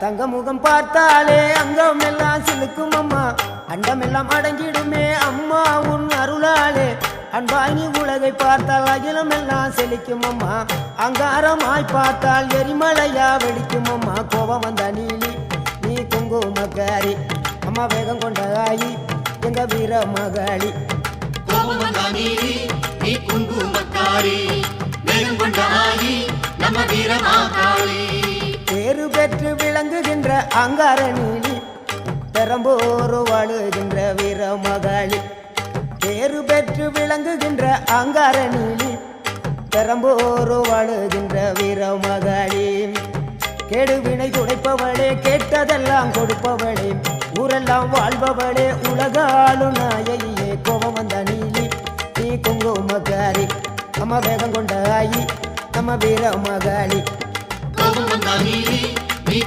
தங்க முகம் பார்த்தாலே அங்கம் எல்லாம் சிலுக்கும் அம்மா, அண்டமெல்லாம் அடங்கிடுமே அம்மா உன் அருளாலே. அன்பாய் நீ உலகை பார்த்தால் அகிலம் எல்லாம் செழிக்கும் அம்மா, அங்காரமாய் பார்த்தால் எரிமலையா வெடிக்கும் அம்மா. கோபம் வந்த நீலி நீ குங்குமக்காரி அம்மா, வேகம் கொண்ட ஆயி எங்க வீர மகாளி. கோபம் வந்த நீலி நீ குங்குமக்காரி, வேகம் கொண்ட ஆயி நம்ம வீர மகாளி. பேரு பெற்று விளங்குகின்ற அங்கார நீலி, பெரம்போர் வாழுகின்ற வீர மகாளி. பேரு பெற்று விளங்குகின்ற அங்கார நீலி, பெரம்போர் வாழுகின்ற வீர மகாளி. கேடுவினை துடைப்பவளே, கேட்டதெல்லாம் கொடுப்பவளே, ஊரெல்லாம் வாழ்பவளே, உலகாலும் நாயகியே. கோபம் வந்த நீலி நீ குங்குமக்காரி அம்மா, வேகம் கொண்ட ஆயி நம்ம வீர மகாளி. கோபம் வந்த நீலி நீ